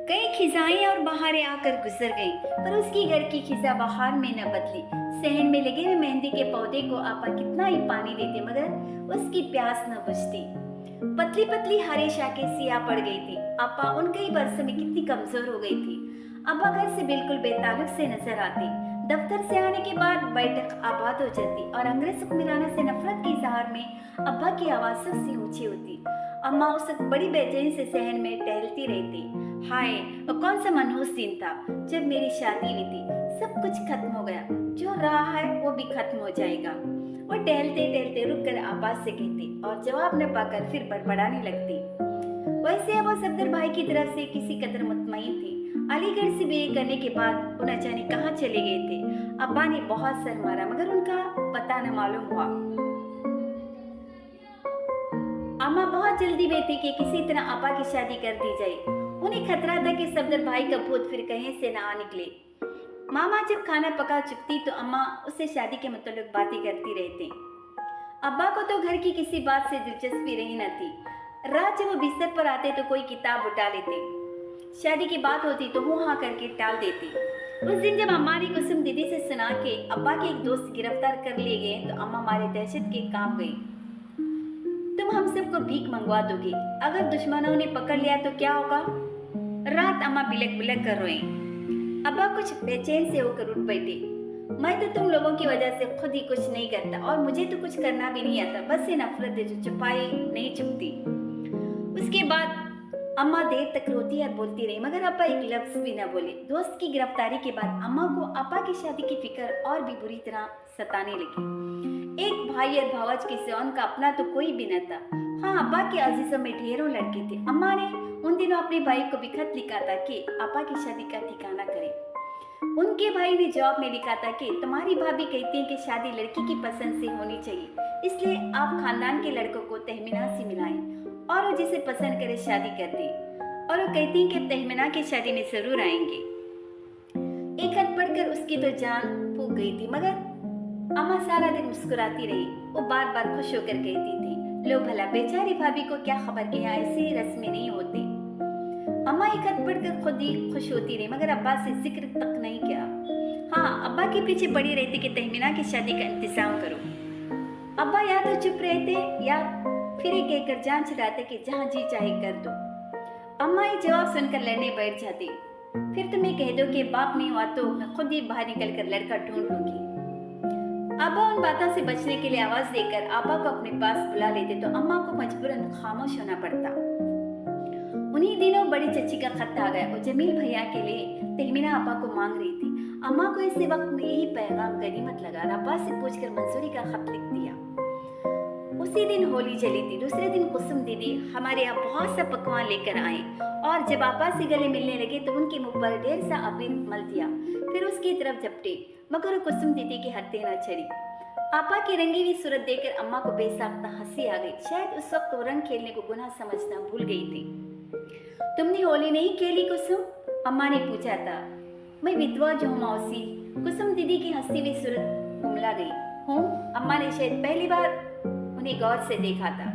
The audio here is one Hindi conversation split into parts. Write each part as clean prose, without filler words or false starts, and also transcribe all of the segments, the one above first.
कई खिजाएं और बहारें आकर गुजर गईं, पर उसकी घर की खिजा बहार में न बदली। सहन में लगे हुए मेहंदी के पौधे को आपा कितना ही पानी देते मगर उसकी प्यास न बुझती। पतली पतली हरी शाखें सिया पड़ गई थी। आपा उन कई वर्षों में कितनी कमजोर हो गई थी। अब्बा घर से बिल्कुल बेताल्लुक से नजर आती। दफ्तर से आने के बाद बैठक आबाद हो जाती और अंग्रेज हुक्मराना से नफरत की इजहार में अब्बा की आवाज सबसे ऊंची होती। अम्मा उस वक्त बड़ी बेचैनी से सहन में टहलती रहती। हाय, वो कौन सा मनहूस दिन था जब मेरी शादी हुई थी। सब कुछ खत्म हो गया, जो रहा है वो भी खत्म हो जाएगा। वो टहलते टहलते रुक कर आवाज से कहती और जवाब न पाकर फिर बड़बड़ाने लगती। वैसे अब वो सफदर भाई की तरफ से किसी कदर मुतमईन थी। अलीगढ़ से बीए करने के बाद वो न जाने कहाँ चले गए थे। अब्बा ने बहुत सर मारा मगर उनका पता न मालूम हुआ। अम्मा बहुत जल्दी में थी कि किसी तरह आपा की शादी कर दी जाए। उन्हें खतरा था कि सफदर भाई का भूत फिर कहीं से ना निकले। मामा जब खाना पका चुकती तो अम्मा उससे शादी के मतलब बातें करती रहते। अब्बा को तो घर की किसी बात से दिलचस्पी रही न थी। रात जब वो बिस्तर पर आते तो कोई किताब उठा लेते। शादी की बात होती तो हूँ हाँ करके टाल देते। उस दिन जब अम्मा ने कुसुम दीदी से सुना कि अब्बा के एक दोस्त गिरफ्तार कर लिए गए तो अम्मा मारे दहशत के कांप गई। तुम हम सबको भीख मंगवा दोगे, अगर दुश्मनों ने पकड़ लिया तो क्या होगा? रात अम्मा बिलक बिलक कर रोई। अब्बा कुछ बेचैन से होकर उठ बैठे। मैं तो तुम लोगों की वजह से खुद ही कुछ नहीं करता और मुझे तो कुछ करना भी नहीं आता। बस ये नफरत है जो छुपाई नहीं छुपती। उसके बाद अम्मा देर तक रोती और बोलती रही मगर अब्बा एक लफ्ज भी न बोले। दोस्त की गिरफ्तारी के बाद अम्मा को अब्बा की शादी की फिक्र और भी बुरी तरह सताने लगी। एक भाई और भावज के सिवा उनका अपना तो कोई भी न था। हाँ, अब्बा के अजीजों में ढेरों लड़के थे। अम्मा ने उन दिनों अपने भाई को भी खत लिखा था कि अब्बा की शादी का ठिकाना करें। उनके भाई ने जवाब में लिखा था कि तुम्हारी भाभी कहती है कि शादी लड़की की पसंद से होनी चाहिए, इसलिए आप खानदान के लड़कों को तहमीना से मिलाएं और वो जिसे पसंद करे शादी कर दी। और वो कहती हैं कि तहमीना की शादी में जरूर आएंगे। एक खत पढ़कर उसकी तो जान फूक गई थी मगर अम्मा सारा दिन मुस्कुराती रही। वो बार बार खुश होकर कहती थी, लो भला बेचारी भाभी को क्या खबर कि यहाँ ऐसी रस्में नहीं होती। अम्मा एक खत पढ़कर खुद ही खुश होती रही मगर अब्बा से जिक्र तक नहीं किया। हाँ, अब्बा के पीछे पड़ी रहती कि तहमीना की शादी का इंतजाम करो। अब्बा या तो चुप रहते या फिर एक कहकर जान छुड़ाते कि जहाँ जी चाहे कर दो। अम्मा ये जवाब सुनकर लड़ने बैठ जाती। फिर तुम्हें कह दो कि बाप नहीं हुआ तो मैं खुद ही बाहर निकल कर लड़का ढूंढ लूंगी। अब्बा उन बातों से बचने के लिए आवाज देकर आपा को अपने पास बुला लेते तो अम्मा को मजबूरन खामोश होना पड़ता। उन्हीं दिनों बड़ी चच्ची का खत आ गया। वो जमील भैया के लिए तहमीना आपा को मांग रही थी। अम्मा को ऐसे वक्त में यही पैगाम गनीमत लगा। आपा से पूछकर मंजूरी का खत लिख दिया। उसी दिन होली चली थी। दूसरे दिन कुसुम दीदी हमारे यहाँ बहुत सा पकवान लेकर आए और जब आपा से गले मिलने लगे तो उनके मुंह पर ढेर सा अबीर मल दिया। फिर उसकी तरफ झपटे मगर कुसुम दीदी की हत्या न छड़ी। आपा की रंगी हुई सूरत देखकर अम्मा को बेसाख्ता हंसी आ गई। शायद उस वक्त वो रंग खेलने को गुनाह समझना भूल गई थी। तुमने होली नहीं खेली कुसुम? अम्मा ने पूछा था। मैं विधवा जो हूँ मौसी। कुसुम दीदी की हंसी हुई सूरत उमला गई। हूँ? अम्मा ने शायद पहली बार उन्हें गौर से देखा था।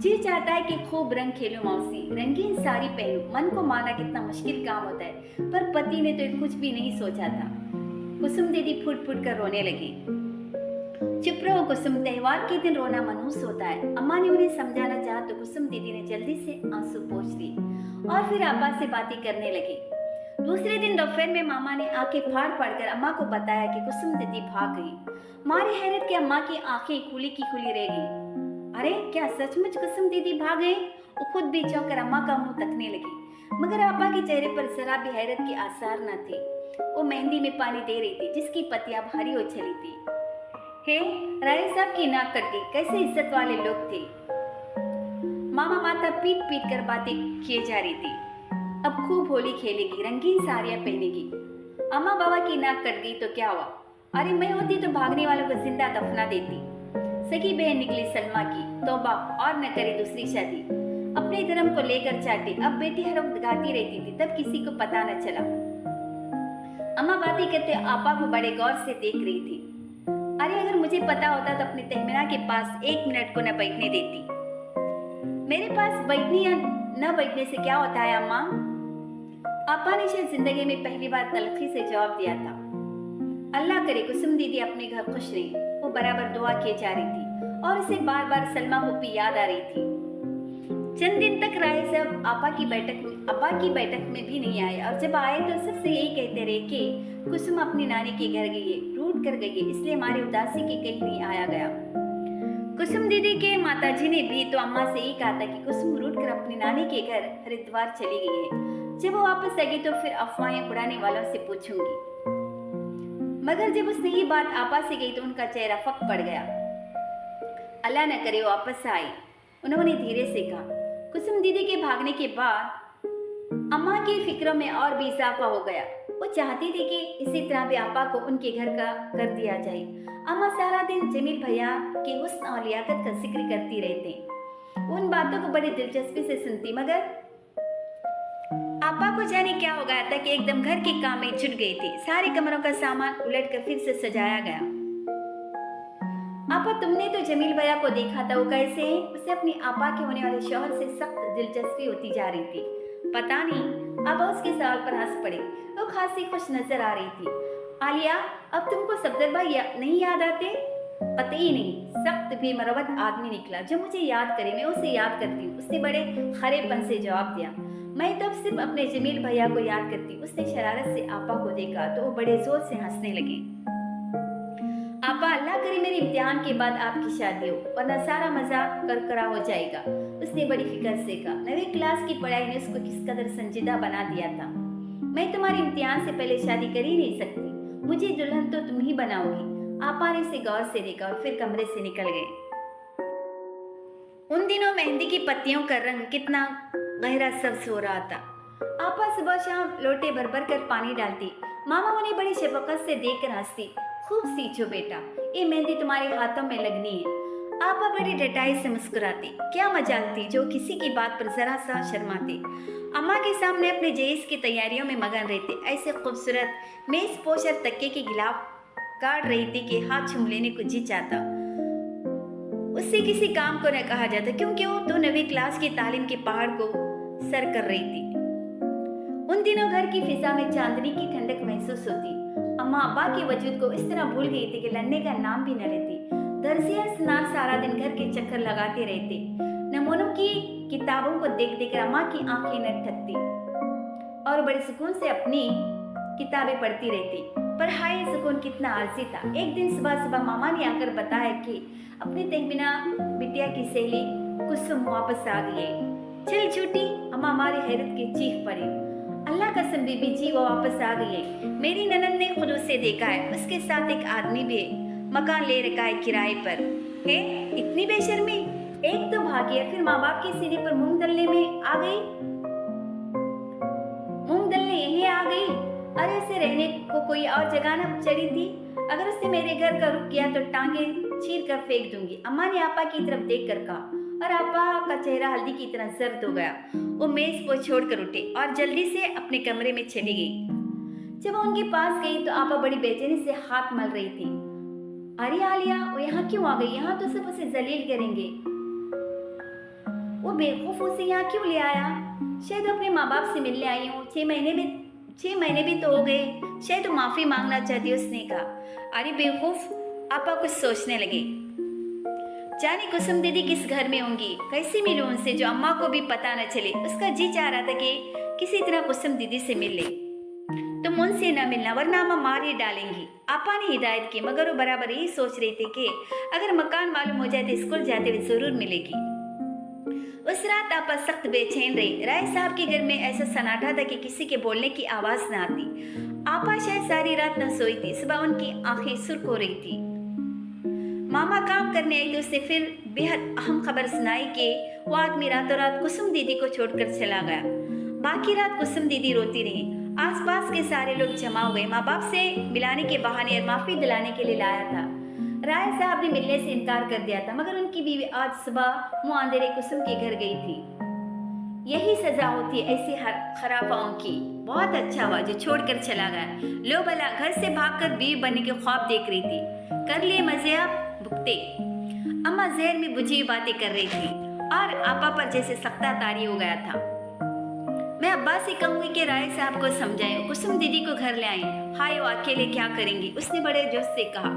जी चाहता है कि खूब रंग खेलूं मौसी, रंगीन साड़ी पहनूं। मन को माना कितना मुश्किल काम होता है, पर पति ने तो कुछ भी नहीं सोचा था। कुसुम दीदी फुट फुट कर रोने लगी। चुप रहो कुसुम, त्योहार के दिन रोना मनहूस होता है। अम्मा ने उन्हें समझाना चाहा तो कुसुम दीदी ने जल्दी से आंसू पोंछ लिए और फिर आपा से बातें करने लगी। दूसरे दिन दोपहर में मामा ने आंखें फाड़ फाड़ कर अम्मा को बताया कि कुसुम दीदी भाग गई। मारे हैरत के अम्मा की आंखें खुली की खुली रह गई। अरे क्या सचमुच कुसुम दीदी भाग गए? वो खुद भी चौंक कर अम्मा का मुंह तकने लगी मगर आपा के चेहरे पर जरा भी हैरत के आसार न थे। वो मेहंदी में पानी दे रही थी जिसकी पत्तियां भारी उछली थी। हे, राय साहब की नाक कट गई। कैसे इज्जत वाले लोग थे। मामा माथा पीट पीट कर बातें किए जा रही थी। अब खूब होली खेलेगी, रंगीन साड़ियां पहनेगी। अम्मा बाबा की नाक कट गई तो क्या हुआ? अरे मैं होती तो भागने वालों को जिंदा दफना देती। सगी बहन निकली सलमा की, तौबा और न करे दूसरी शादी। अपने धर्म को लेकर चाटे। अब बेटी हर वक्त गाती रहती थी तब किसी को पता न चला। अम्मा बातें करते आपा को बड़े गौर से देख रही थी। अरे अगर मुझे पता होता तो अपनी तहमीना के पास एक मिनट को न बैठने देती। मेरे पास बैठने या न बैठने से क्या होता है अम्मा? आपा ने शायद जिंदगी में पहली बार तलखी से जवाब दिया था। अल्लाह करे कुसुम दीदी अपने घर खुश रही। वो बराबर दुआ किए जा रही थी और उसे बार बार सलमा फूफी याद आ रही थी। चंद दिन तक राय साहब अब्बा की बैठक में भी नहीं आए और जब आए तो सबसे यही कहते रहे कि कुसुम अपनी नानी के घर गई है, रूठ कर गई है, इसलिए हमारी उदासी के कहीं नहीं आया गया। कुसुम दीदी के माताजी ने भी तो अम्मा से यही कहा था कि कुसुम रूठ कर अपनी नानी के घर हरिद्वार चली गई है। जब वो वापस आएगी तो फिर अफवाहें उड़ाने वालों से पूछूंगी। मगर जब उसने ये बात आपा से गई तो उनका चेहरा फक पड़ गया। अल्लाह न करे वो वापस आई, उन्होंने धीरे से कहा। कुसुम दीदी के भागने के बाद अम्मा की फिक्रों में और भी इजाफा हो गया। वो चाहती थी कि इसी तरह भी आपा को उनके घर का कर दिया जाए। अम्मा सारा दिन जमील भैया के हुस्न और लियाकत का जिक्र करती रहती। उन बातों को बड़ी दिलचस्पी से सुनती, मगर आपा को जाने क्या हो गया था कि एकदम घर के काम में जुट गई थी। सारे कमरों का सामान उलटकर फिर से सजाया गया। आपा, तुमने तो जमील भैया को देखा था, वो कैसे है? उसे अपनी आपा के होने वाले शौहर से सख्त दिलचस्पी होती जा रही थी। पता नहीं, आपा उसके सवाल पर हंस पड़े। वो खासी खुश नजर आ रही थी। आलिया, अब तुमको सफदर भाई नहीं याद आते? कतई नहीं, सख्त भी मरवत आदमी निकला। जो मुझे याद करे मैं उसे याद करती हूँ, उसने बड़े खरेपन से जवाब दिया। मैं तो सिर्फ अपने जमील भैया को याद करती। उसने शरारत से आपा को देखा तो वो बड़े जोर से हंसने लगे। आपा, अल्लाह करे मेरे इम्तिहान के बाद आपकी शादी हो, वरना सारा मजाक करकरा हो जाएगा। उसने बड़ी फिक्र से कहा। 9वीं क्लास की पढ़ाई ने उसको किस कदर संजीदा बना दिया था। मैं तुम्हारे इम्तिहान से पहले शादी कर ही नहीं सकती, मुझे दुल्हन तो तुम ही बनाओगी। आपा ने उसे गौर से देखा और फिर कमरे से निकल गए। उन दिनों मेहंदी की पत्तियों का रंग कितना गहरा सब्ज हो रहा था। आपा सुबह शाम लोटे भर भर कर पानी डालती। मामा उन्हें बड़ी शफकत से देखकर हंसती। खूब सींचो बेटा, ये मेहंदी तुम्हारे हाथों में लगनी है। आपा बड़ी डटाई से मुस्कुराती। क्या मजाल थी जो किसी की बात पर जरा सा शर्माती। अम्मा के सामने अपने जहेज की तैयारियों में मगन रहते। ऐसे खूबसूरत मेज पोश और तक्के की गिलाफ काट रही थी कि हाथ छूम लेने को जी चाहता। उससे किसी काम को न कहा जाता, क्योंकि वो तो 9वीं क्लास की तालीम के पहाड़ को सर कर रही थी। उन दिनों घर की फिजा में चांदनी की ठंडक महसूस होती। अम्मा अब्बा के वजूद को इस तरह भूल गई थी कि लड़ने का नाम भी न लेती। दरसिया स्नार सारा दिन घर के चक्कर लगाते रहते। नमूनों की किताबों को देख देकर अम्मा की आंखें न थकती और बड़े सुकून से अपनी किताबें पढ़ती रहती। पर हाय सुकून कितना आलसी था। एक दिन सुबह सुबह मामा ने आकर बताया कि अपनी तहमीना बिटिया की सहेली कुसुम वापस आ गई है। चल झूठी, अम्मा हमारी हैरत की चीख पड़ी। अल्लाह कसम बीबी जी, वो वापस आ गई है। मेरी ननद ने खुद उसे देखा है, उसके साथ एक आदमी भी है। मकान ले रखा है किराए पर है। इतनी बेशर्मी, एक तो भागी है, फिर माँ बाप के सीने पर मूंग दलने में आ गई। मूंग दलने यही आ गई। अरे उसे रहने को कोई और जगह न चढ़ी थी। अगर उसने मेरे घर का रुख किया तो टांगे चीर कर फेंक दूंगी। अम्मा ने आपा की तरफ देख कर कहा और आपा का चेहरा हल्दी की तरह जर्द हो गया। वो मेज को छोड़कर उठे और जल्दी से अपने कमरे में चली गई। जब वो उनके पास गई तो आपा बड़ी बेचैनी से हाथ मल रही थी। अरे आलिया, वो यहाँ क्यों आ गई? यहाँ तो सब उसे जलील करेंगे। वो बेवकूफ उसे यहाँ क्यों ले आया? शायद अपने माँ बाप से मिलने आई हूँ। 6 महीने भी तो हो गए, शायद वो माफी मांगना चाहती, उसने कहा। अरे बेवकूफ, आपा कुछ सोचने लगे। जाने कुसुम दीदी किस घर में होंगी, कैसे मिलूं उनसे जो अम्मा को भी पता न चले। उसका जी चाह रहा था कि किसी तरह कुसुम दीदी से मिल ले। तुम उनसे न मिलना वरना अम्मा मार ही डालेंगी, आपा ने हिदायत की। मगर वो बराबर यही सोच रही थी कि अगर मकान मालूम हो जाए तो स्कूल जाते हुए जरूर मिलेगी। उस रात आपा सख्त बेचैन रही। राय साहब के घर में ऐसा सन्नाटा था कि किसी के बोलने की आवाज न आती। आपा शायद सारी रात न सोई थी। सुबह उनकी आंखें सुर्ख हो रही थी। मामा काम करने आई तो उसने फिर बेहद अहम खबर सुनाई कि वो आदमी रातों रात कुसुम दीदी को छोड़कर चला गया। बाकी रात कुसुम दीदी रोती रही। आसपास के सारे लोग जमा हुए। माँ बाप से मिलाने के बहाने और माफी दिलाने के लिए लाया था। राय साहब ने मिलने से इनकार कर दिया था, मगर उनकी बीवी आज सुबह मुंह अंधेरे कुसुम के घर गई थी। यही सजा होती है ऐसी खराफाओं की। बहुत अच्छा हुआ जो छोड़कर चला गया। लो भला, घर से भागकर बीवी बनने के ख्वाब देख रही थी। कर लिए मजे अब भुगते। अम्मा जहर में बुझी बातें कर रही थी और आपा पर जैसे सख्ता तारी हो गया था। मैं अब्बा से कहूँगी कि राय साहब को समझाएं, कुसुम दीदी को घर ले आएं। हाय वो अकेले क्या करेंगी, उसने बड़े जोश से कहा।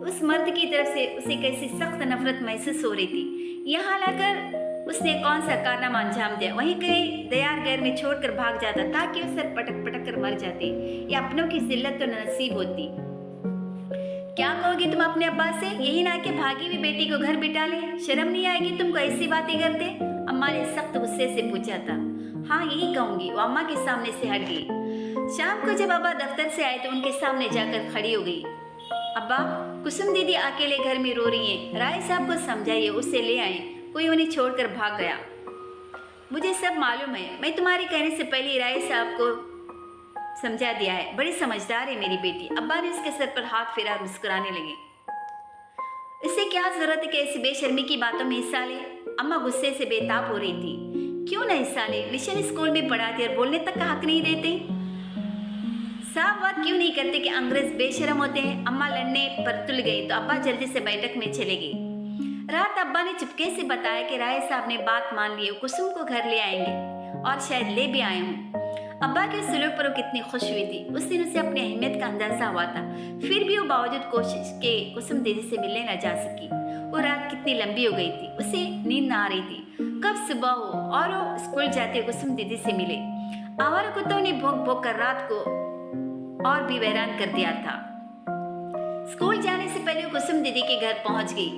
उस मर्द की तरफ से उसे कैसी सख्त नफरत महसूस हो रही थी। यहाँ लाकर उसने कौन सा कारनामा अंजाम दिया। वहीं कहीं दयार गैर में छोड़कर भाग जाता ताकि उस सर पटक पटक कर मर जाते या अपनों की जिल्लत तो नसीब होती। क्या कहोगी तुम अपने अब्बा से? यही ना कि भागी हुई बेटी को घर बिठा ले, शर्म नहीं आएगी तुमको ऐसी बातें करते? अम्मा ने सख्त गुस्से से पूछा था। हाँ यही कहूंगी। वो अम्मा के सामने से हट गई। शाम को जब अब्बा दफ्तर से आए तो उनके सामने जाकर खड़ी हो गई। अब्बा, कुसुम दीदी अकेले घर में रो रही है, राय साहब को समझाइए, उसे ले आए। कोई उन्हें छोड़कर भाग गया। मुझे सब मालूम है, मैं तुम्हारे कहने से पहले ही राय साहब को समझा दिया है। बड़ी समझदार है मेरी बेटी। अब्बा ने उसके सर पर हाथ फेरा और मुस्कुराने लगे। इससे क्या जरूरत है कि ऐसी बेशर्मी की बातों में हिस्सा ले? अम्मा गुस्से से बेताब हो रही थी। क्यों ना हिस्सा ले? मिशन स्कूल में पढ़ाते और बोलने तक का हक नहीं देते? साफ बात क्यों नहीं करते कि अंग्रेज बेशरम होते हैं? अम्मा लड़ने पर तुल गई तो अब्बा जल्दी से बैठक में चले गए। रात अब्बा ने चुपके से बताया कि राय साहब ने बात मान ली, कुसुम को घर ले आएंगे और शायद ले भी आए हूँ। अब्बा के सुलूक पर वो कितनी खुश हुई थी। उस दिन उसे अपनी अहमियत का अंदाजा हुआ था। फिर भी वो बावजूद कोशिश के कुसुम दीदी से मिलने न जा सकी। वो रात कितनी लंबी हो गई थी, उसे नींद न आ रही थी। कब सुबह हो और वो स्कूल जाते कुसुम दीदी से मिले। आवारा कुत्तों ने भौंक भौंक कर रात को और भी हैरान कर दिया था। स्कूल जाने से पहले वो कुसुम दीदी के घर पहुंच गई।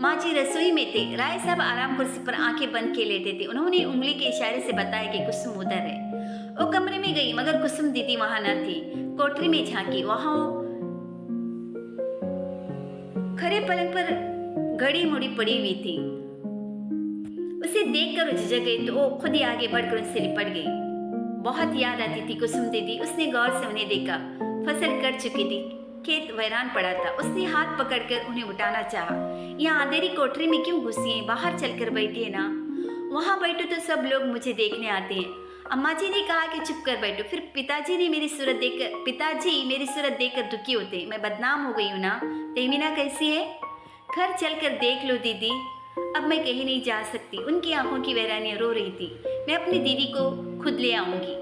माँ जी रसोई में थे। राय साहब आराम कुर्सी पर आंखें बंद के लेटे थे। उन्होंने उंगली के इशारे से बताया कि कुसुम उधर है। वो कमरे में गई मगर कुसुम दीदी वहां न थी। कोठरी में झांकी, वहां खड़े पलंग पर घड़ी मुड़ी पड़ी हुई थी। उसे देखकर झिझक गई तो वो खुद ही आगे बढ़कर उनसे लिपट गई। बहुत याद आती थी कुसुम दीदी। उसने गौर से उन्हें देखा। फसल कट चुकी थी, खेत वीरान पड़ा था। उसने हाथ पकड़कर उन्हें उठाना चाहा। यहाँ अंधेरी कोठरी में क्यों घुसी हैं? बाहर चलकर बैठी है ना। वहां बैठो तो सब लोग मुझे देखने आते हैं। अम्मा जी ने कहा कि चुप कर बैठो। फिर पिताजी मेरी सूरत देखकर दुखी होते। मैं बदनाम हो गई हूँ ना। तेमीना कैसी है? घर चलकर देख लो दीदी। अब मैं कहीं नहीं जा सकती। उनकी आंखों की वैरानियां रो रही थी। मैं अपनी दीदी को खुद ले आऊंगी।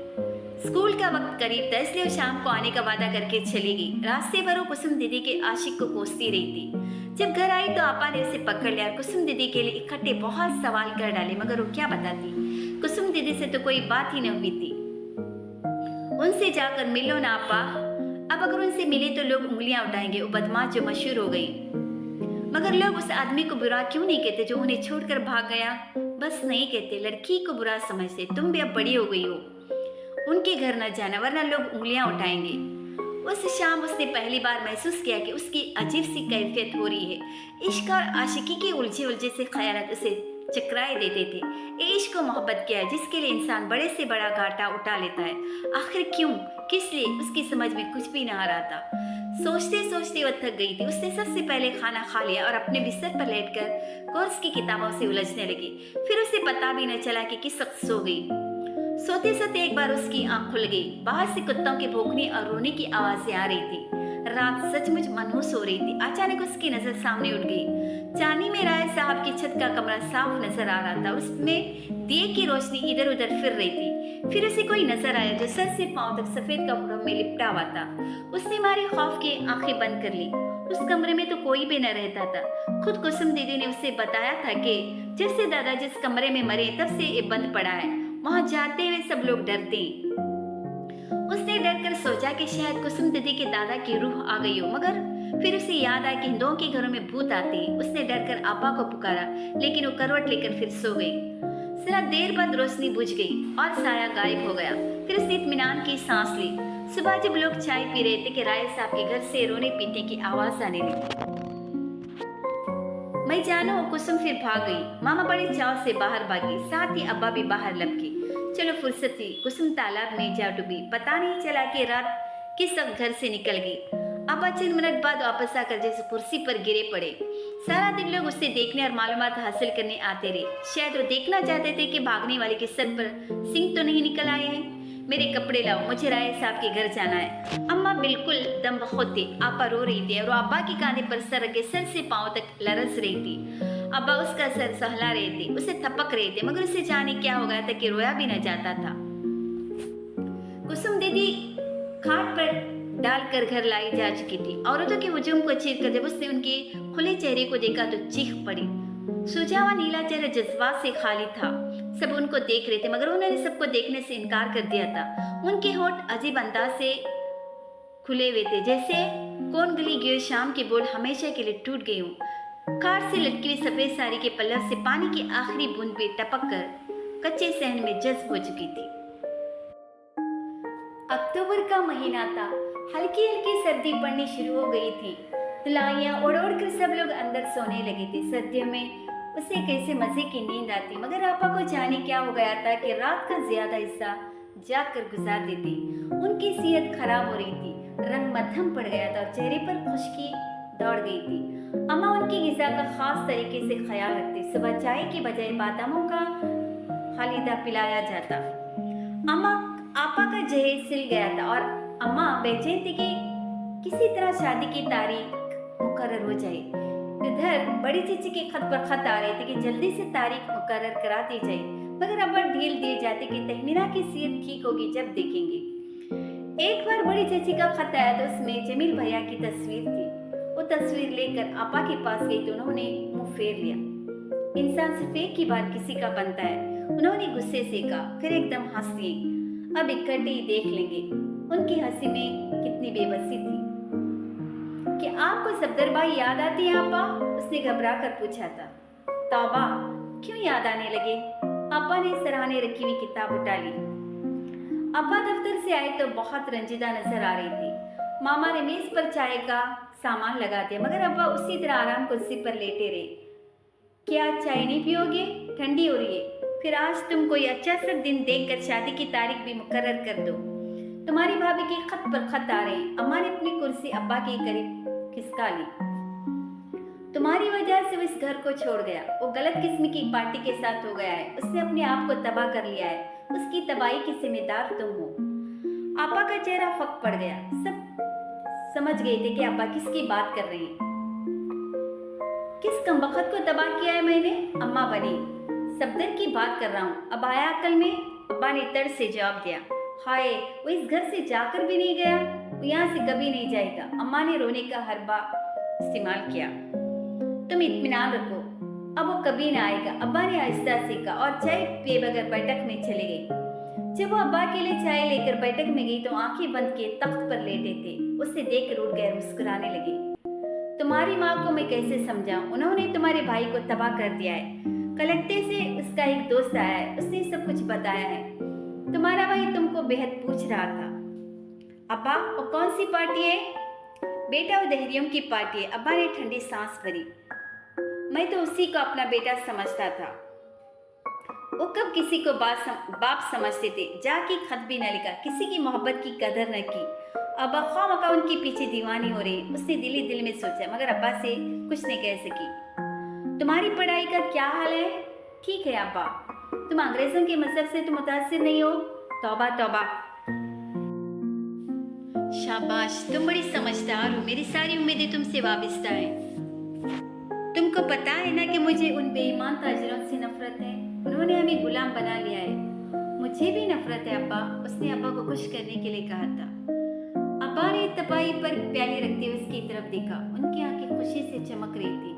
स्कूल का वक्त करीब था, इसलिए वो शाम को आने का वादा करके चली गई। रास्ते पर वो कुसुम दीदी के आशिक को कोसती रही थी। जब घर आई तो आपा ने उसे पकड़ लिया। कुसुम दीदी के लिए इकट्ठे बहुत सवाल कर डाले मगर वो क्या बताती। कुसुम दीदी से तो कोई बात ही न हुई थी। उनसे जाकर मिलो ना आपा। अब अगर उनसे मिले तो लोग उंगलियां उठाएंगे। वो बदमाश जो मशहूर हो गई। मगर लोग उस आदमी को बुरा क्यों नहीं कहते जो उन्हें छोड़कर भाग गया? बस नहीं कहते, लड़की को बुरा समझते। तुम भी अब बड़ी हो गई हो, उनके घर न जाना वरना लोग उंगलियां उठाएंगे। उस शाम उसने पहली बार महसूस किया कि उसकी अजीब सी कैफियत हो रही है। इश्क और आशिकी के उलझे से ख्यालात उसे चकराए देते थे। इश्क को मोहब्बत किया है जिसके लिए इंसान बड़े से बड़ा घाटा उठा लेता है। आखिर क्यों, किस लिए? उसकी समझ में कुछ भी न आ रहा था। सोचते सोचते वह थक गई थी। उसने सबसे पहले खाना खा लिया और अपने बिस्तर पर लेटकर कोर्स की किताबों से उलझने लगी। फिर उसे पता भी न चला कि किस वक्त सो गई। सोते सोते एक बार उसकी आंख खुल गई। बाहर से कुत्तों के भौंकने और रोने की आवाजें आ रही थी। रात सचमुच मनहूस हो रही थी। अचानक उसकी नजर सामने उठ गई। चांदी में राय साहब की छत का कमरा साफ नजर आ रहा था। उसमें दिए की रोशनी इधर उधर फिर रही थी। फिर उसे कोई नजर आया जो सर से पांव तक सफेद कपड़ों में लिपटा हुआ था। उसने मारे खौफ के आंखें बंद कर ली। उस कमरे में तो कोई भी न रहता था। खुद कुसुम दीदी ने उसे बताया था कि जब से दादा जिस कमरे में मरे तब से ये बंद पड़ा है। वहां जाते हुए सब लोग डरते। उसने डरकर सोचा कि शायद कुसुम दीदी के दादा की रूह आ गई हो, मगर फिर उसे याद आया कि हिंदुओं के घरों में भूत आते हैं। उसने डरकर आपा को पुकारा लेकिन वो करवट लेकर फिर सो गई। जरा देर बाद रोशनी बुझ गई और साया गायब हो गया। फिर उसने इत्मीनान की सांस ली। सुबह जब लोग चाय पी रहे थे कि राय साहब के घर से रोने पीटने की आवाज आने लगी। मैं जानो कुसुम फिर भाग गई। मामा बड़े चाव से बाहर भागी, साथ ही अब्बा भी बाहर लपके। चलो फुर्सत थी। कुसुम तालाब में जा डूबी। पता नहीं चला कि रात किस वक्त घर से निकल गई। अब्बा चंद मिनट बाद वापस आकर जैसे कुर्सी पर गिरे पड़े। सारा दिन लोग उससे देखने और मालूमात हासिल करने आते रहे। शायद वो देखना चाहते थे कि भागने वाले के सर पर सिंग तो नहीं निकल आए हैं। मेरे कपड़े लाओ, मुझे राय साहब के घर जाना है। अम्मा बिल्कुल दम बखुद थी। आपा रो रही थी और अब्बा के कांधे पर सर रखे सर से पांव तक लरस रही थी। अब्बा उसका सर सहला रहे थे, उसे थपक रहे थे, मगर उसे जाने क्या हो गया था कि रोया भी न जाता था। दीदी खाट पर डालकर घर लाई जा चुकी थी। औरतों के हुजूम को चीरकर जब उसने उनके खुले चेहरे को देखा तो चीख पड़ी। सूजा हुआ नीला चेहरा जज्बात से खाली था। सब उनको देख रहे थे मगर उन्होंने सबको देखने से इनकार कर दिया था। उनके होठ अजीब अंदाज से खुले हुए थे, जैसे कौन गली गिर शाम के बोल हमेशा के लिए टूट गई हूँ। खाट से लटकी हुई सफेद साड़ी के पल्लव से पानी की आखिरी बूंद भी टपक कर कच्चे सहन में जज्ब हो चुकी थी। अक्टूबर का महीना था। हल्की हल्की सर्दी पड़नी शुरू हो गई थी। तुलाइयां ओढ़ ओढ़ कर सब लोग अंदर सोने लगे थे। सर्दियों में उसे कैसे मजे की नींद आती, मगर आपा को जाने क्या हो गया था कि रात का ज्यादा हिस्सा जाग कर गुजार देती। उनकी सेहत खराब हो रही थी, रंग मध्यम पड़ गया था और चेहरे पर खुश्की दौड़ गई थी। अम्मा उनकी गिजा का खास तरीके से ख्याल रखती। सुबह चाय की बजाय बादामों का हलीदा पिलाया जाता। अम्मा आपा का जहेज सिल गया था और अम्मा बेचैन थी कि किसी तरह शादी की तारीख मुकर्रर हो जाए। इधर बड़ी चीची के खत पर खत आ रहे थे कि जल्दी से तारीख मुकर्रर करा दी जाए, मगर अब्बा ढील दिए जाते कि तहमीना की सेहत ठीक होगी जब देखेंगे। एक बार बड़ी चीची का खत आया तो उसमें जमील भैया की तस्वीर थी। वो तस्वीर लेकर आपा के पास गई तो उन्होंने मुंह फेर लिया। इंसान सिर्फ एक ही बार किसी का बनता है, उन्होंने गुस्से से कहा, फिर एकदम हंस दिए। अब इकट्ठे ही देख लेंगे। उनकी हंसी में कितनी बेबसी थी। कि आपको सफदर भाई याद आती है आपा? उसने घबरा कर पूछा था। तौबा, क्यों याद आने लगे? आपा ने सराहने रखी हुई किताब उठा ली। आपा दफ्तर से आए तो बहुत रंजीदा नजर आ रही थी। मामा ने मेज पर चाय का सामान लगा दिया, मगर अब्बा उसी तरह आराम कुर्सी पर लेटे रहे। क्या चाय नहीं पियोगे? ठंडी हो रही है। फिर आज तुम कोई अच्छा सा दिन देखकर शादी की तारीख भी मुकर्रर कर दो। तुम्हारी भाभी के खत पर खत आ रहे हैं। अम्मा ने अपनी कुर्सी अब्बा के करीब खिसका ली। तुम्हारी वजह से वो इस घर को छोड़ गया। वो गलत किस्म की पार्टी के साथ हो गया है। उसने अपने आप को तबाह कर लिया है। उसकी तबाही की जिम्मेदार तुम हो। आपा का चेहरा फक पड़ गया। सब समझ गए थे कि आपा किसकी बात कर रहे हैं। किस कमबख्त को तबाह किया है मैंने? अम्मा बनी, सफदर की बात कर रहा हूँ। अब आया अकल में? अब्बा ने तर्ज से जवाब दिया। हाय, वो इस घर से जाकर भी नहीं गया, वो यहाँ से कभी नहीं जाएगा। अम्मा ने रोने का हरबा इस्तेमाल किया। तुम इत्मीनान रखो, अब वो कभी ना आएगा। अब्बा ने आहिस्ता से कहा और चाय पिए बगैर बैठक में चले गए। जब वो अब्बा के लिए चाय लेकर बैठक में गई तो आंखें बंद किए तख्त पर लेटे थे। उसे देखकर उठ गए, मुस्कुराने लगे। तुम्हारी माँ को मैं कैसे समझाऊं? उन्होंने तुम्हारे भाई को तबाह कर दिया है। कलेक्टर से उसका एक दोस्त आया है, उसने सब कुछ बताया है। तुम्हारा भाई तुमको बेहद पूछ रहा था। अब्बा, वो कौन सी पार्टी है? बेटा, वो दहरियों की पार्टी है। अब्बा ने ठंडी सांस भरी। मैं तो उसी को अपना बेटा समझता था। वो कब किसी को बाप समझते थे? जाके खत भी न लिखा, किसी की मोहब्बत की कदर न की। अब्बा खामखा उनके पीछे दीवानी हो रही। उसने दिली दिल में सोचा, मगर अब्बा से कुछ नहीं कह सकी। तुम्हारी पढ़ाई का क्या हाल है? ठीक है अब्बा। तुम अंग्रेजों के मजहब से तो मुतासिर नहीं हो? तौबा तौबा। शाबाश, तुम बड़ी समझदार हो। मेरी सारी उम्मीदें तुमसे वाबस्ता हैं। तुमको पता है ना कि मुझे उन बेईमान ताजिरों से नफरत है। उन्होंने हमें गुलाम बना लिया है। मुझे भी नफरत है अब्बा। उसने अब्बा को खुश करने के लिए कहा था। अब्बा ने तपाई पर प्याले रखते हुए उसकी तरफ देखा। उनकी आंखें खुशी से चमक रही थी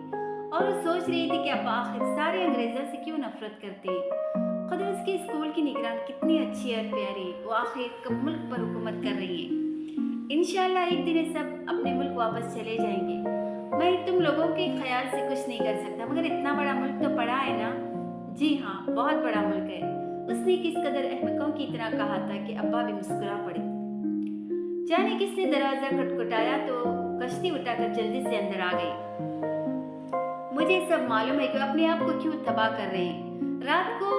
और वो सोच रही थी कि अब्बा आखिर सारे अंग्रेजों से क्यों नफरत करते हैं। खुद उसके स्कूल की निगरान कितनी अच्छी और प्यारी। वो आखिर कब मुल्क पर हुकूमत कर रही है। इंशाल्लाह एक दिन ये सब अपने मुल्क वापस चले जाएंगे। मैं तुम लोगों के ख्याल से कुछ नहीं कर सकता, मगर इतना बड़ा मुल्क तो पड़ा है ना। जी हाँ, बहुत बड़ा मुल्क है। उसने किस कदर अहमकों की तरह कहा था कि अब्बा भी मुस्कुरा पड़े। जाने किसने दरवाजा खटखटाया तो कश्ती उठाकर जल्दी से अंदर आ गई। मुझे सब मालूम है कि अपने आप को क्यों तबाह कर रहे हैं। रात को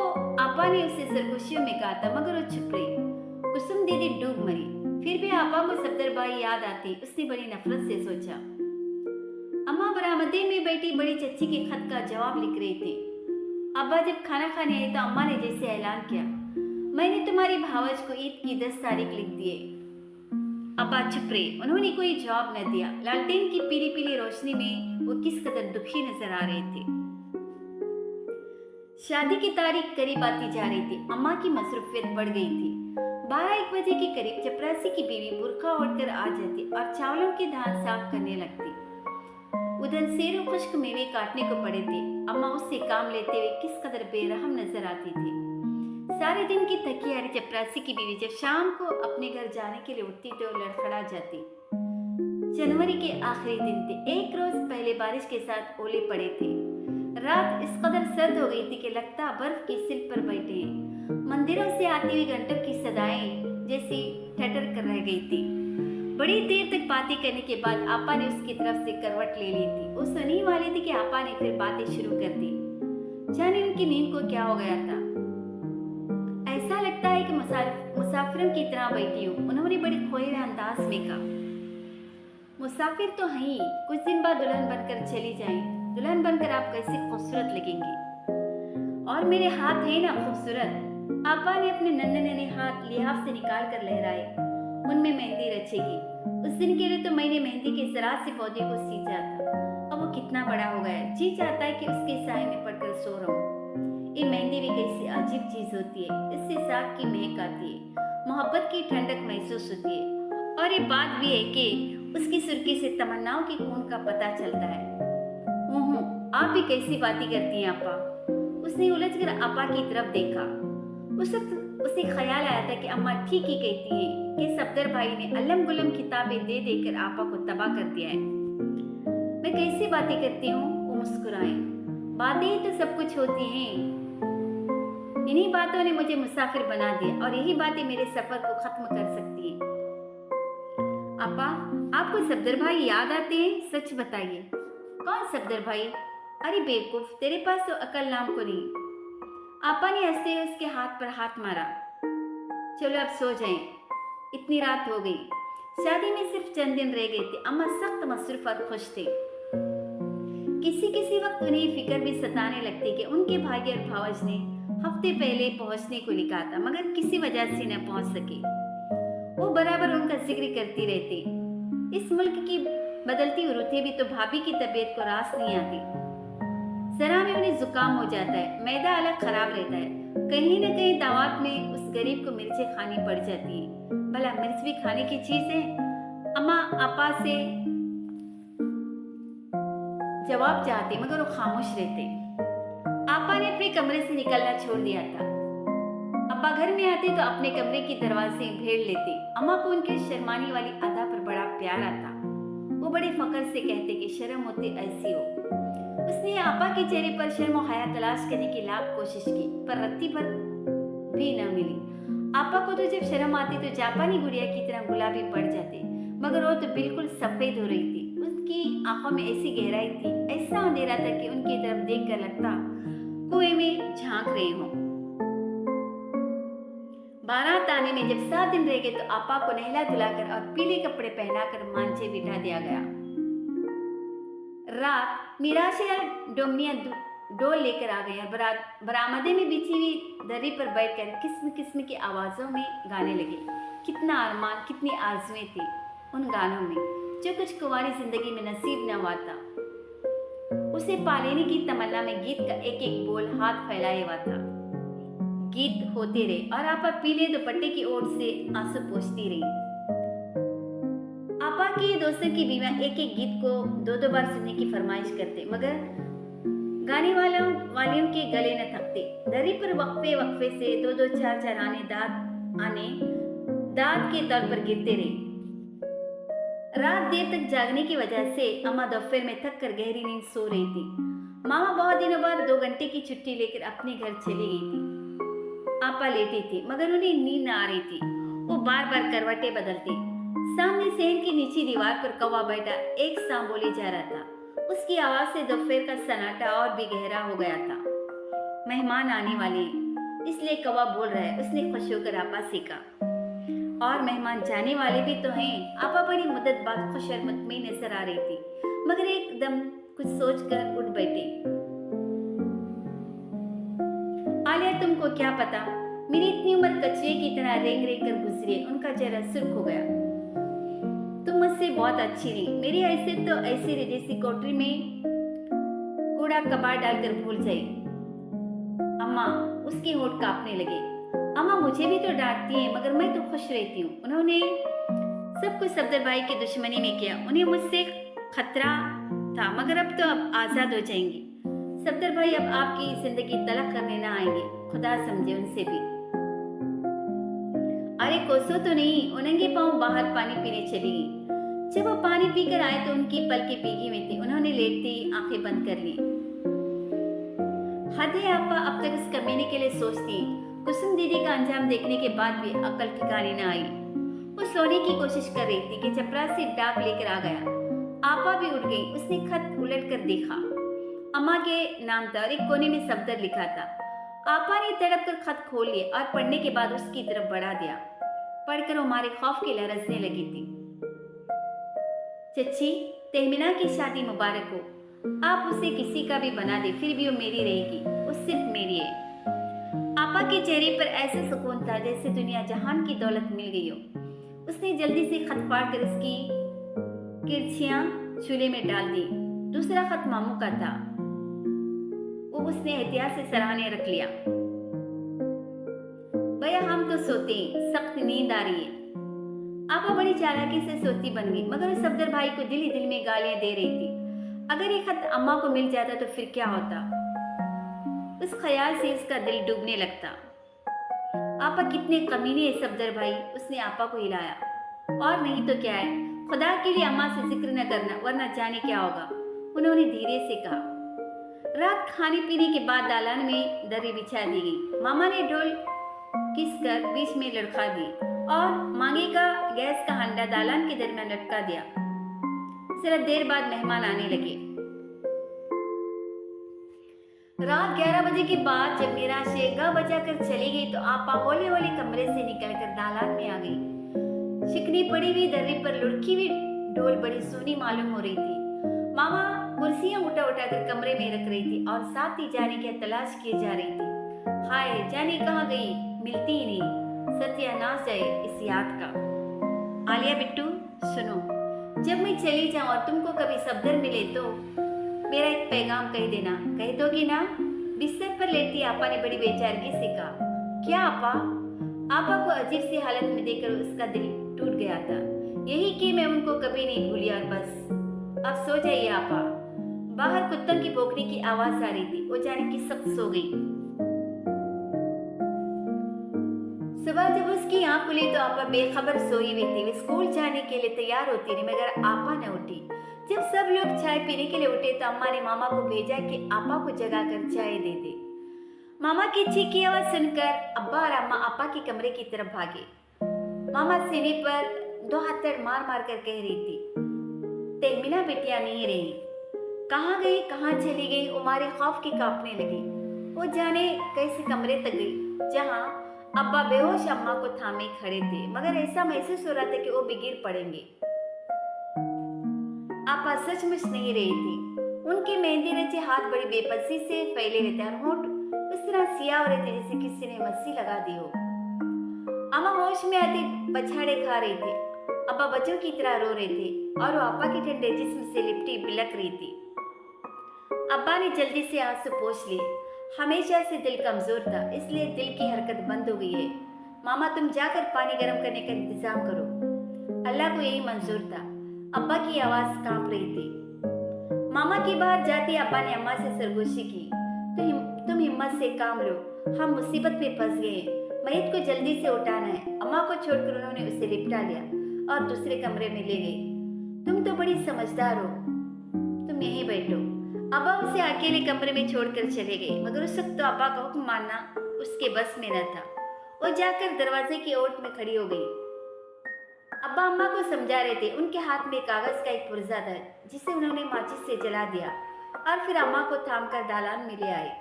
आपा ने उसे सरगोशियों में कहा था, मगर वो चुप रही। कुसुम दीदी डूब मरी। फिर भी आपा को सफदर भाई याद आती। उसने बड़ी नफरत से सोचा। अम्मा बरामदे में बैठी बड़ी चच्ची के खत का जवाब लिख रही थी। अब्बा जब खाना खाने आए तो अम्मा ने जैसे ऐलान किया, मैंने तुम्हारी भावज को ईद की 10 तारीख लिख दी है। अब्बा चुप रहे। उन्होंने कोई जवाब न दिया। लालटेन की पीली पीली रोशनी में वो किस कदर दुखी नजर आ रहे थे। शादी की तारीख करीब आती जा रही थी। अम्मा की मसरूफियत बढ़ गई थी। 12-1 बजे के करीब चपरासी की बीवी बुर्का ओढ़कर आ जाती और चावलों की धान साफ करने लगती। उधर सेरू खुश्क मेवे काटने को पड़े थे। अम्मा उससे काम लेते हुए किस कदर बेरहम नजर आती थी। सारे दिन की थकी हारी चपरासी की बीवी जब शाम को अपने घर जाने के लिए उठती तो लड़खड़ा जाती। जनवरी के आखिरी दिन थे। एक रोज पहले बारिश के साथ ओले पड़े थे। रात इस कदर सर्द हो गई थी कि लगता बर्फ की सिल पर बैठे हैं। मंदिरों से आती हुई घंटों की सदाएं जैसी ठटर कर रह गई थी। बड़ी देर तक बातें करने के बाद आपा ने उसकी तरफ से करवट ले ली थी। वो सुनी वाली थी कि आपा ने फिर बातें शुरू कर दी। जाने उनकी नींद को क्या हो गया था। ऐसा लगता है कि मुसाफिरों की तरह बैठी हूँ, उन्होंने बड़े खोए हुए अंदाज में कहा। मुसाफिर तो हैं ही, कुछ दिन बाद दुल्हन बनकर चली जाएं। दुल्हन बनकर आप कैसी खूबसूरत लगेंगी। और मेरे हाथ है ना खूबसूरत। आपा ने अपने नन्हे नन्हे हाथ लिहाफ से निकाल कर लहराए। उनमें मेहंदी रचेगी। उस दिन के लिए तो मैंने मेहंदी के जरा से पौधे को सींचा था। अब वो कितना बड़ा हो गया है, जी चाहता है कि उसके साए में पड़कर सो रहूं। ये मेहंदी भी कैसी अजीब चीज होती है। इससे साग की महक आती है, मोहब्बत की ठंडक महसूस होती है। और ये बात भी है कि उसकी सुर्खी से तमन्नाओं की खून का पता चलता है। आप भी कैसी बातें करती हैं आपा। उसने उलझकर आपा की तरफ देखा। उस वक्त उसे ख्याल आया था कि अम्मा ठीक ही कहती हैं कि सफदर भाई ने अल्लम गुल्लम किताबें दे देकर आपा को तबाह कर दिया है। मैं कैसी बातें करती हूँ। वो मुस्कुराए। बातें ही तो सब कुछ होती हैं। इन्हीं बातों ने मुझे मुसाफिर बना दिया और यही बातें मेरे सफर को खत्म कर सकती हैं। आपा, आपको सफदर भाई याद आते हैं? सच बताइए। कौन सफदर भाई? अरे बेवकूफ, तेरे पास तो अकल नाम को नहीं। आपा ने हंसते हुए उसके हाथ पर हाथ मारा। चलो अब सो जाएं, इतनी रात हो गई। शादी में सिर्फ चंद दिन रह गए थे। अम्मा सख्त मसरूफ और खुश थे। किसी किसी वक्त उन्हें फिक्र भी सताने लगती कि उनके भाई और भावज ने हफ्ते पहले पहुंचने को लिखा था मगर किसी वजह से न पहुंच सके। वो बराबर उनका जिक्र करती रहती। इस मुल्क की बदलती रुतें भी तो भाभी की तबीयत को रास नहीं आती। जरा में उन्हें जुकाम हो जाता है, मैदा अलग खराब रहता है। कहीं न कहीं दावत में उस गरीब को मिर्चें खानी पड़ जाती है। भला मिर्च भी खाने की चीज है? अम्मा आपा से जवाब चाहते मगर वो खामोश रहते। आपा ने अपने कमरे से निकलना छोड़ दिया था। अब्बा घर में आते तो अपने कमरे के दरवाजे भेड़ लेते। अम्मा को उनके शर्माने वाली अदा पर बड़ा प्यार आता। वो बड़े फख्र से कहते कि शर्म होती ऐसी हो। उसने आपा के चेहरे पर शर्म और हया तलाश करने की लाख कोशिश की पर रत्ती भर भी न मिली। आपा को तो जब शर्म आती तो जापानी गुड़िया की तरह गुलाबी पड़ जाते मगर वो तो बिल्कुल सफेद हो रही थी। उसकी आंखों में ऐसी गहराई थी, ऐसा अंधेरा था कि उनकी तरफ देखकर लगता कुएं में झांक रहे हों। बारात आने में जब 7 दिन रह गए तो आपा को नहला धुलाकर और पीले कपड़े पहनाकर मांझे बिठा दिया गया। रात मिराशिया डोमनिया डोल लेकर आ गए और बरामदे में बिछी हुई दरी पर बैठकर किस्म किस्म की आवाजों में गाने लगे। कितना अरमान, कितनी आरज़ुएं थी उन गानों में जो कुछ कुंवारी जिंदगी में नसीब न हुआ था। उसे पालेने की तमन्ना में गीत का एक एक बोल हाथ फैलाए हुआ था। गीत होते रहे और आपा पीले दुपट्टे की ओर से आंसू पोंछती रही। आपा के दोस्तों की बीवियां एक एक गीत को 2-2 बार सुनने की फरमाइश करते मगर गाने वालियों के गले न थकते। दरी पर वक्फे वक्फे से 2-2 4-4 आने दाद के तौर पर गिरते रहे। रात देर तक जागने की वजह से अम्मा दोपहर में थक कर गहरी नींद सो रही थी। मामा बहुत दिनों बाद 2 घंटे की छुट्टी लेकर अपने घर चली गई थी। आपा लेटी थी मगर उन्हें नींद न आ रही थी। वो बार बार करवटें बदलती। सामने सहन की नीची दीवार पर कौवा बैठा एक सांप बोले जा रहा था। उसकी आवाज से दोपहर का सन्नाटा और भी गहरा हो गया था। मेहमान आने वाले हैं इसलिए कौवा बोल रहा है, उसने खुश होकर आपा से कहा। और मेहमान जाने वाले भी तो हैं। आपा बड़ी मुद्दत बाद खुश और मुतमईन नजर आ रही थी मगर एकदम कुछ सोचकर उठ बैठी। आलिया, तुमको क्या पता, मेरी इतनी उम्र कचरे की तरह रेंग रेंग कर गुजरी है। उनका चेहरा सुर्ख हो गया। तुम मुझसे बहुत अच्छी नहीं, मेरी हैसियत तो ऐसी रही जैसी कोठरी में कूड़ा कबाड़ डालकर भूल जाए। अम्मा, उसकी होठ कांपने लगे। अम्मा मुझे भी तो डांटती हैं मगर मैं तो खुश रहती हूँ। उन्होंने सब कुछ सफदर भाई की दुश्मनी में किया। उन्हें मुझसे खतरा था मगर अब आजाद हो जाएंगी। सफदर भाई अब आपकी जिंदगी तलख करने ना आएंगे, खुदा समझे उनसे भी। अरे कोसो तो नहीं, वो नंगे पांव बाहर पानी पीने चली गई। जब वो पानी पीकर आए तो उनकी पलकें भीगी हुई थी। उन्होंने लेटते ही आंखें बंद कर ली। हद है आपा, अब तक इस कमीने के लिए सोचती। कुसुम दीदी का अंजाम देखने के बाद भी अकल ठिकाने न आई। वो सोने की कोशिश कर रही थी कि चपरासी डाक लेकर आ गया। आपा भी उठ गई। उसने खत उलट कर देखा। अम्मा के नाम था और एक कोने में सफदर लिखा था। आपा ने तड़प कर खत खोल लिया और पढ़ने के बाद उसकी तरफ बढ़ा दिया। पढ़कर वो मारे खौफ के लरसने लगी थी। चच्ची, तहमीना की शादी मुबारक हो। आप उसे किसी का भी बना दे, फिर भी वो मेरी रहेगी। वो सिर्फ मेरी है। आपा के चेहरे पर ऐसा सुकून था जैसे दुनिया जहान की दौलत मिल गई हो। उसने जल्दी से खत फाड़ कर इसकी किरछियां चूल्हे में डाल दी। दूसरा खत मामू का था। वो उसने एहतियात से सराहने रख लिया। भैया हम तो सोते हैं, सख्त नींद आ रही है। आपा बड़ी चालाकी से सोती बन गई मगर सफदर भाई को दिल ही दिल में गालियां दे रही थी। अगर ये खत अम्मा को मिल जाता तो फिर क्या होता। उस ख्याल से उसका दिल डूबने लगता। आपा कितने कमीने है सफदर भाई, उसने आपा को हिलाया। और नहीं तो क्या है, खुदा के लिए अम्मा से जिक्र न करना वरना जाने क्या होगा, उन्होंने धीरे से कहा। रात खाने पीने के बाद दालान में दरी बिछा दी गई। मामा ने ढोल किसकर बीच में लड़खा दी और मांगे का गैस का हंडा दालान के दरमियान लटका दिया। जरा देर बाद मेहमान आने लगे। रात 11 बजे के बाद जब मीरा शेगा बजाकर चली गई तो आपा हौले हौले कमरे से निकलकर दालान में आ गई। शिकनी पड़ी हुई दर्रे पर लुढ़की हुई ढोल बड़ी सोनी मालूम हो रही थी। मामा कुर्सियां उठा उठाकर कमरे में रख रही थी और साथ ही जाने की तलाश किए जा रही थी। हाय जाने कहाँ गई, मिलती ही नहीं। सत्यानाश जाए इस याद का। आलिया बिट्टू सुनो, जब मैं चली जाऊं और तुमको कभी सफदर मिले तो मेरा एक पैगाम कह देना। कह दोगी ना? बिस्तर पर लेटी आपा ने बड़ी बेचारगी से कहा। क्या आपा? आपा को अजीब सी हालत में देखकर उसका दिल टूट गया था। यही कि मैं उनको कभी नहीं भूली और बस। अब सो जाइए आपा। बाहर कुत्तों की भौंकने की आवाज आ रही थी। वो जाने की सख्त सो गई। सुबह जब उसकी आंख खुली तो आपा बेखबर सोई हुई थी। वे स्कूल जाने के लिए तैयार होती रही मगर आपा न उठी। जब सब लोग चाय पीने के लिए उठे तो अम्मा ने मामा को भेजा कि आपा को जगाकर चाय दे दे। मामा की चीखी आवाज सुनकर अब्बा और अम्मा आपा के कमरे की तरफ भागे। मामा सीने पर 2 हाथ मार मार कर कह रही थी, तहमीना बिटिया नहीं रही। कहाँ गई, कहाँ चली गई? उमारे खौफ की कांपने लगी। वो जाने कैसे कमरे तक गई जहाँ अब्बा बेहोश अम्मा को थामे खड़े थे मगर ऐसा महसूस हो रहा था कि वो भी गिर पड़ेंगे। आपा सचमुच नहीं रही थी। उनके मेहंदी रचे हाथ बड़ी बेबसी से फैले रहते और होंठ उस तरह सिया हो रहे थे जैसे किसी ने मस्सी लगा दी हो। अम्मा होश में आते पछाड़े खा रही थी। अब्बा बच्चों की तरह रो रहे थे और वो आपा के ठंडे जिस्म से लिपटी बिलक रही थी। अब्बा ने जल्दी से आंसू पोंछ लिए। हमेशा से दिल कमजोर था इसलिए दिल की हरकत बंद हो गई है। मामा तुम जाकर पानी गर्म करने का इंतजाम करो। अल्लाह को यही मंजूर था। अब्बा की आवाज कांप रही थी। मामा की बाहर जाती अब्बा ने अम्मा से सरगोशी की। तुम हिम्मत से काम लो, हम मुसीबत में फंस गए हैं। मैयत को जल्दी से उठाना है। अम्मा को छोड़कर उन्होंने उसे लिपटा लिया और दूसरे कमरे में ले गई। तुम तो बड़ी समझदार हो, तुम यहीं बैठो। अब्बा उसे अकेले कमरे में छोड़कर चले गए मगर उस वक्त तो अब्बा का हुक्म मानना उसके बस में न था। वो जाकर दरवाजे की ओट में खड़ी हो गई। अब्बा अम्मा को समझा रहे थे। उनके हाथ में कागज का एक पुर्जा था जिसे उन्होंने माचिस से जला दिया और फिर अम्मा को थामकर दालान में ले आए।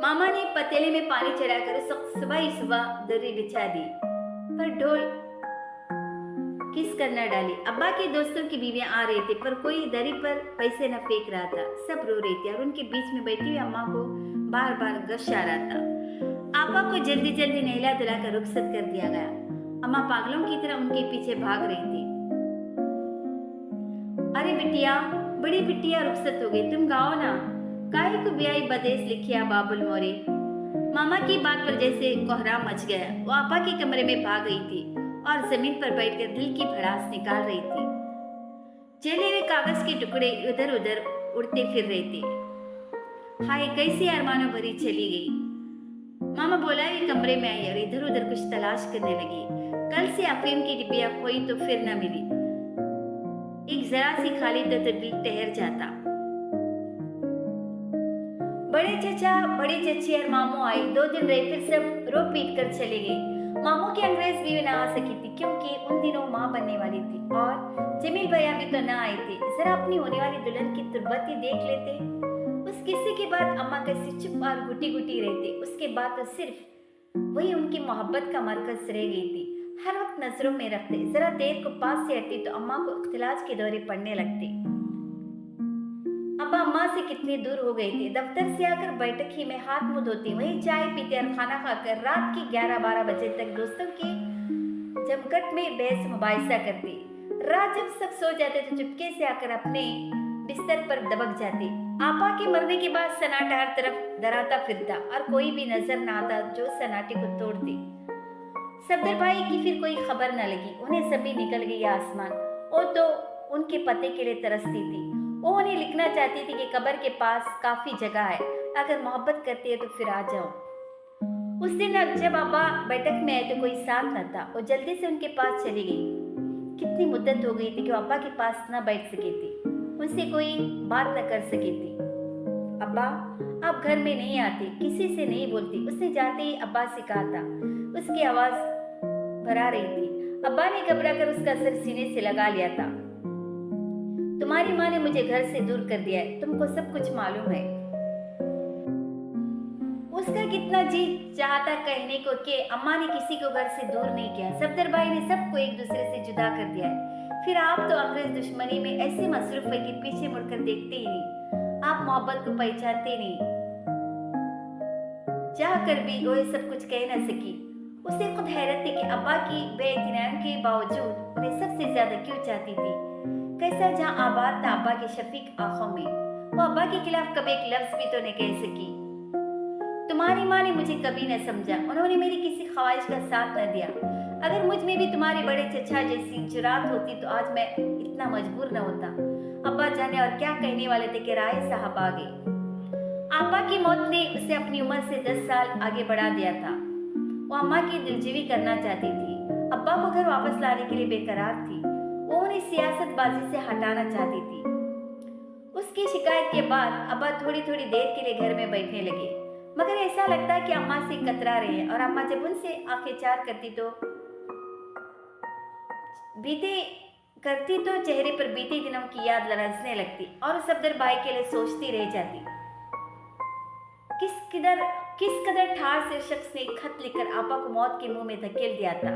मामा ने पतीले में पानी चढ़ाकर सुबह ही सुबह दरी बिछा दी पर ढोल किस करना डाली। अब्बा के दोस्तों की बीवियां आ रही थी पर कोई दरी पर पैसे न फेंक रहा था। सब रो रही थी और उनके बीच में बैठी हुई अम्मा को बार बार गश आ रहा था। आपा को जल्दी जल्दी नहला धुलाकर रुखसत कर दिया गया। अम्मा पागलों की तरह उनके पीछे भाग रही थी। अरे बिटिया, बड़ी बिटिया रुखसत हो गई, तुम गाओ ना। काहे को ब्याई बदेस लिखिया बाबुल मोरे। मामा की बात पर जैसे कोहराम मच गया। वो आपा के कमरे में भाग गई थी और जमीन पर बैठकर दिल की भड़ास निकाल रही थी। जले हुए कागज के टुकड़े इधर उधर उड़ते फिर रहे थे। हाय, कैसी अरमानों भरी चली गई। मामा बोला ये कमरे में आई और इधर उधर कुछ तलाश करने लगी। कल से अफीम की डिब्बियां खोई तो फिर न मिली। एक जरा सी खाली तो दिल ठहर जाता। बड़े चचा, बड़ी चची और मामू आए। 2 दिन रहे, फिर सब रो पीट कर चले गए। मामू की अंग्रेज बीवी ना आ सकी थी क्योंकि उन दिनों माँ बनने वाली थी और जमील भैया भी तो ना आए थे। जरा अपनी होने वाली दुल्हन की तुर्बत ही देख लेते। उस किस्से के बाद अम्मा कैसी चुप और घुटी घुटी रहती। उसके बाद तो सिर्फ वही उनकी मोहब्बत का मरकज रह गई थी। हर वक्त नजरों में रखते। जरा देर को पास से हटती तो अम्मा को इख्तिलाज के दौरे पड़ने लगते। अब्बा अम्मा से कितनी दूर हो गए थे। दफ्तर से आकर बैठक ही में हाथ मुंह धोती, वही चाय पीते और खाना खाकर रात के 11-12 बजे तक दोस्तों के जमघट में बहस मुबाहिसा करती। रात जब सब सो जाते तो चुपके से आकर अपने बिस्तर पर दबक जाती। आपा के मरने के बाद सन्नाटा हर तरफ दराता फिरता और कोई भी नजर न आता जो सन्नाटे को तोड़ दे। सफदर भाई की फिर कोई खबर न लगी। उन्हें सभी निकल गई आसमान। वो तो उनके पते के लिए तरसती थी। वो उन्हें लिखना चाहती थी कि कब्र के पास काफी जगह है, अगर मोहब्बत करती है तो फिर आ जाओ। उस दिन जब अब्बा बैठक में आए तो कोई साथ न था। वो जल्दी से उनके पास चली गई। कितनी मुद्दत हो गई थी कि वो अब्बा के पास न बैठ सकी थी, उनसे कोई बात न कर सकी थी। अब्बा, आप घर में नहीं आते, किसी से नहीं बोलती, उसने जाते ही अब्बा से कहा था। उसकी आवाज भरा रही थी। अब्बा ने घबरा कर उसका सर सीने से लगा लिया था। तुम्हारी माँ ने मुझे घर से दूर कर दिया है, तुमको सब कुछ मालूम है। उसका कितना जी चाहता कहने को कि अम्मा ने किसी को घर से दूर नहीं किया। सफदर भाई ने सबको एक दूसरे से जुदा कर दिया है। फिर आप तो अंग्रेज दुश्मनी में ऐसे मसरूफ है कि पीछे मुड़कर देखते ही नहीं। आप मोहब्बत को पहचानते नहीं। चाह कर भी वो सब कुछ कह न सकी। उसे खुद हैरत थी कि अब्बा की बेइतनाम के बावजूद उन्हें सबसे ज्यादा क्यों चाहती थी। कैसा जहां आबाद था अब्बा के शफीक आंखों में। वो अब्बा के खिलाफ कभी एक लफ्ज भी तो नहीं कह सकी। तुम्हारी माँ ने मुझे कभी न समझा, उन्होंने मेरी किसी ख्वाहिश का साथ न दिया। अगर मुझ में भी तुम्हारे बड़े चचा जैसी जुरात होती तो आज मैं इतना मजबूर न होता। अब्बा जाने और क्या कहने वाले थे कि राय साहब आ गए। अब्बा की मौत ने उसे अपनी उम्र से 10 साल आगे बढ़ा दिया था। वो अम्मा की दिलजीवी करना चाहती थी। अब्बा को घर वापस लाने के लिए बेकरार थी। वो उन्हें सियासतबाजी से हटाना चाहती थी। उसकी शिकायत के बाद अब्बा थोड़ी थोड़ी देर के लिए घर में बैठने लगे, मगर ऐसा लगता कि अम्मा से कतरा रहे हैं। और अम्मा जब उनसे आंखें चार करती तो चेहरे पर बीते दिनों की याद लरसने लगती और सफदर भाई के लिए सोचती रह जाती। किस कदर ठार से शख्स ने खत लिखकर आपा को मौत के मुंह में धकेल दिया था।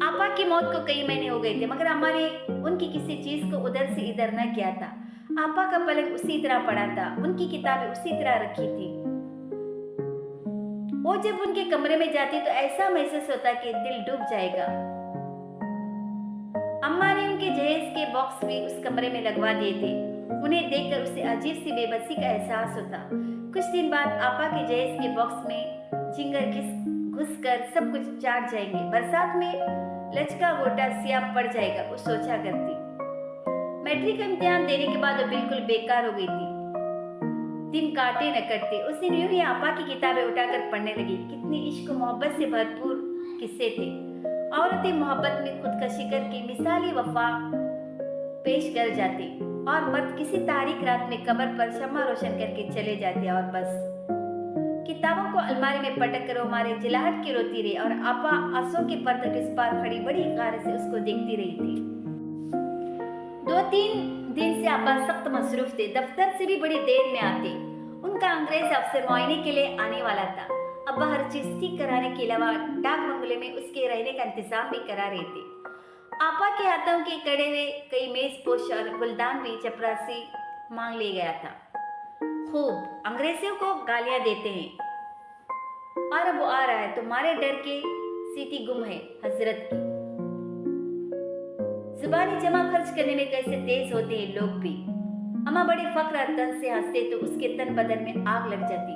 आपा की मौत को कई महीने हो गए थे, मगर अम्मा ने उनकी किसी चीज को उधर से इधर न किया था। आपा का पलंग उसी तरह पड़ा था, उनकी किताबें उसी तरह रखी थी। वो जब उनके कमरे में जाती तो ऐसा महसूस होता कि दिल डूब जाएगा। अम्मा ने उनके जहेज के बॉक्स भी उस कमरे में लगवा दिए थे। उन्हें देखकर उसे अजीब सी बेबसी का एहसास होता। कुछ दिन बाद आपा के जहेज के बॉक्स में झिंगर घुसकर सब कुछ चाट जाएंगे। बरसात में लचका गोटा सियाह पड़ जाएगा, वो सोचा करती। मैट्रिक का इम्तिहान देने के बाद वो बिल्कुल बेकार हो गई थी। दिन काटे न कटते। उस दिन यूं ही आपा की किताबें उठाकर पढ़ने लगी। कितनी इश्क मोहब्बत से भरपूर किस्से थे। औरतें मोहब्बत में खुदकशी करके मिसाली वफा पेश कर जाती और मर्द किसी तारीख रात में कब्र पर शम्मा रोशन करके चले जाते और बस किताबों को अलमारी में पटक कर हमारे जिलाहट की रोती रही और आपा आंसू के पर्दे के इस पार खड़ी बड़ी गौर से उसको देखती रही थी। 2-3 दिन से आपा सख्त मसरूफ थे। दफ्तर से भी बड़ी देर में आते। उनका अंग्रेज अफसर मुआयने के लिए आने वाला था। अब्बा हर चीज ठीक कराने के अलावा डाक बंगले में उसके रहने का इंतजाम भी करा रहे थे। आपा के हाथों के कड़े हुए कई मेज पोश और गुलदान भी चपरासी मांग ले गया था। खूब अंग्रेजों को गालियां देते हैं और अब वो आ रहा है, तुम्हारे डर के सीटी गुम है हजरत की। जुबानी जमा खर्च करने में कैसे तेज होते हैं लोग भी। अम्मा बड़े फख्र और तन से हंसते तो उसके तन बदन में आग लग जाती।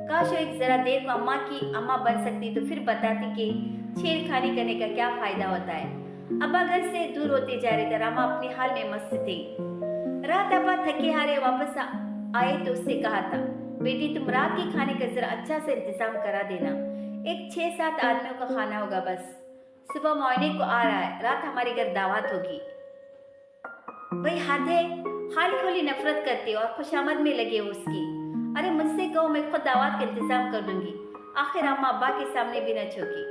काश वो एक जरा देर को अम्मा की अम्मा बन सकती तो फिर बताती कि छेड़खानी करने का क्या फायदा होता है। अब्बा घर से दूर होते जा रहे थे, अम्मा अपने हाल में मस्त थे। रात अब्बा थके हारे वापस आए तो उससे कहा था, बेटी तुम रात के खाने का जरा अच्छा से इंतजाम करा देना, एक 6-7 आदमियों का खाना होगा बस। सुबह मॉर्निंग को आ रहा है, रात हमारे घर दावत होगी। वही हाथ है, खाली खोली नफरत करती और खुशामद में लगे हो उसकी। अरे मुझसे कहो, मैं खुद दावत का इंतजाम कर दूंगी, आखिर अम्मा अब्बा के सामने भी न चौकी।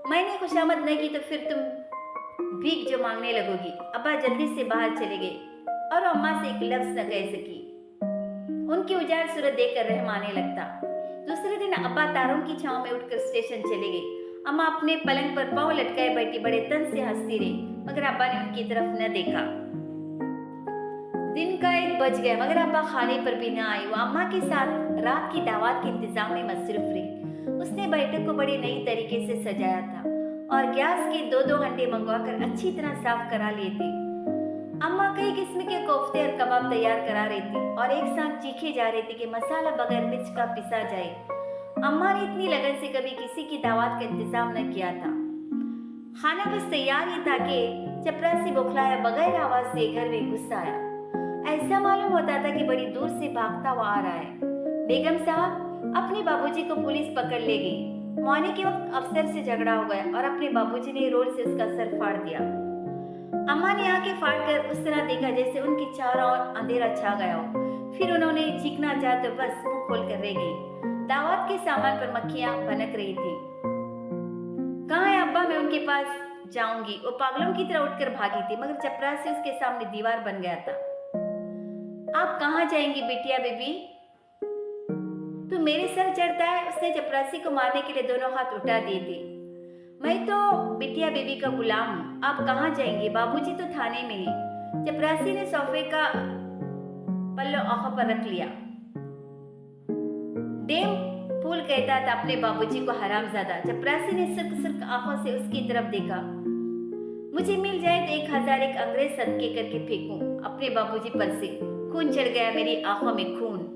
मैंने खुशामद नहीं की तो फिर तुम भीख जो मांगने लगोगी। अब्बा जल्दी से बाहर चले गए और अम्मा से एक लफ्ज न कह सकी। उनकी उजाड़ सूरत देखकर रहम आने लगता। दूसरे दिन अब्बा तारों की छांव में उठकर स्टेशन चले गए। अम्मा अपने पलंग पर पांव लटकाए बैठी बड़े तन से हंसती रही, मगर अब्बा ने उनकी तरफ न देखा। दिन का 1 बज गया मगर अब्बा खाने पर भी न आई। वो अम्मा के साथ रात की दावत के इंतजाम में मसरूफ रही। उसने बैठक को बड़े नई तरीके से सजाया था और गैस के 2-2 अंडे मंगवाकर अच्छी तरह साफ करा लिए थे। अम्मा कई किस्म के कोफ्ते और कबाब तैयार करा रही थी और एक साथ चीखे जा रही थी कि मसाला बगैर मिर्च का पिसा जाए। अम्मा ने इतनी लगन से कभी किसी की दावत का इंतजाम न किया था। खाना बस तैयार ही था कि चपरासी बौखलाया बगैर आवाज से घर में घुस आया। ऐसा मालूम होता था कि बड़ी दूर से भागता हुआ आ रहा है। बेगम साहब अपने बाबूजी को पुलिस पकड़ ले गई। मौनी के वक्त अफसर से झगड़ा हो गया और अपने बाबूजी ने रोड से उसका सर फाड़ दिया। अम्मा ने आंखें फाड़कर उस तरह देखा जैसे उनकी चारों ओर अंधेरा छा गया हो। फिर उन्होंने चीखना चाहा तो बस मुंह खोल कर रह गई। दावत के सामान पर मक्खियां पनक रही थी। कहाँ है अब्बा, मैं उनके पास जाऊंगी। वो पागलों की तरह उठकर भागी थी मगर चपरासी उसके सामने दीवार बन गया था। आप कहाँ जाएंगी बिटिया बेबी? तू मेरे सर चढ़ता है। उसने चपरासी को मारने के लिए दोनों हाथ उठा दिए थे। मैं तो बिटिया बेबी का गुलाम हूँ, आप कहाँ जाएंगे? बाबूजी तो थाने में है। चपरासी ने सोफे का पल्लो आंखों पर रख लिया। डेम फूल कहता था अपने बाबूजी को हरामजादा। चपरासी ने सुर्ख सुर्ख आंखों से उसकी तरफ देखा। मुझे मिल जाए तो 1000 एक अंग्रेज सदके करके फेंकूं अपने बाबूजी पर से। खून चढ़ गया मेरी आंखों में खून।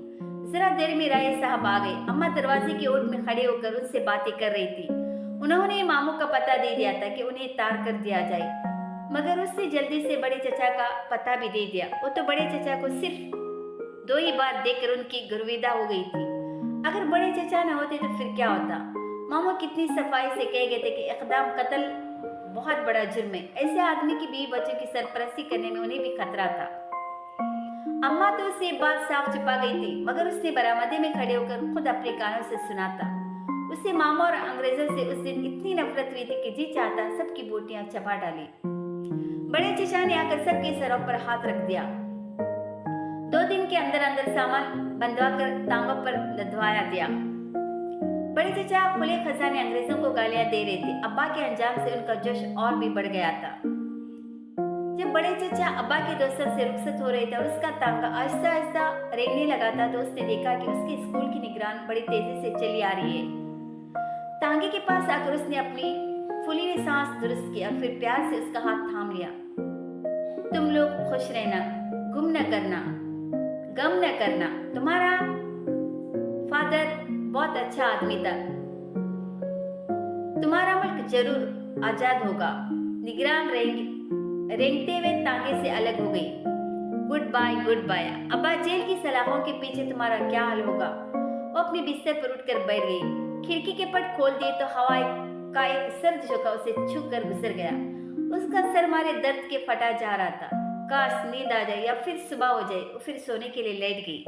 जरा देर में राय साहब आ गए। अम्मा दरवाजे की ओर में खड़े होकर उनसे बातें कर रही थी। उन्होंने मामू का पता दे दिया था कि उन्हें तार कर दिया जाए, मगर उसने जल्दी से बड़े चचा का पता भी दे दिया। वो तो बड़े चचा को सिर्फ 2 ही बार देखकर उनकी गुरविदा हो गई थी। अगर बड़े चचा न होते तो फिर क्या होता? मामू कितनी सफाई से कह गए थे कि इकदाम कत्ल बहुत बड़ा जुर्म है। ऐसे आदमी की बीवी बच्चों की सरपरस्ती करने में उन्हें भी खतरा था। अम्मा तो उससे बात साफ छुपा गई थी, मगर उसने बरामदे में खड़े होकर खुद अपने कानों से सुना था। उसे मामा और अंग्रेजों से उस दिन इतनी नफरत हुई थी कि जी चाहता सबकी बोटियां चबा डाली। बड़े चचा ने आकर सबके सरों पर हाथ रख दिया। 2 दिन के अंदर अंदर सामान बंधवा कर टांगों पर लदवाया दिया। बड़े चचा खुले खजाने अंग्रेजों को गालियां दे रहे थे। अब्बा के अंजाम से उनका जोश और भी बढ़ गया था। जब बड़े चचा अब्बा के दोस्तों से रुखसत हो रहे थे और उसका तांगा आहिस्ता आहिस्ता रेंगने लगा था तो उसने देखा कि उसके स्कूल की निगरान बड़ी तेजी से चली आ रही है। तांगे के पास आकर उसने अपनी फुली सांस दुरुस्त की और फिर प्यार से उसका हाथ थाम लिया। तुम लोग खुश रहना, गुम न करना, गम न करना। तुम्हारा फादर बहुत अच्छा आदमी था। तुम्हारा मुल्क जरूर आजाद होगा। निगरान रेंगते हुए तांगे से अलग हो गई। Good bye. अब्बा जेल की सलाखों के पीछे तुम्हारा क्या हाल होगा? वो अपने बिस्तर पर उठकर बैठ गई। खिड़की के पट खोल दिए तो हवा का एक सर्द झोंका उसे छू कर गुजर गया। उसका सर मारे दर्द के फटा जा रहा था। काश नींद आ जाए या फिर सुबह हो जाए। वो फिर सोने के लिए लेट गई।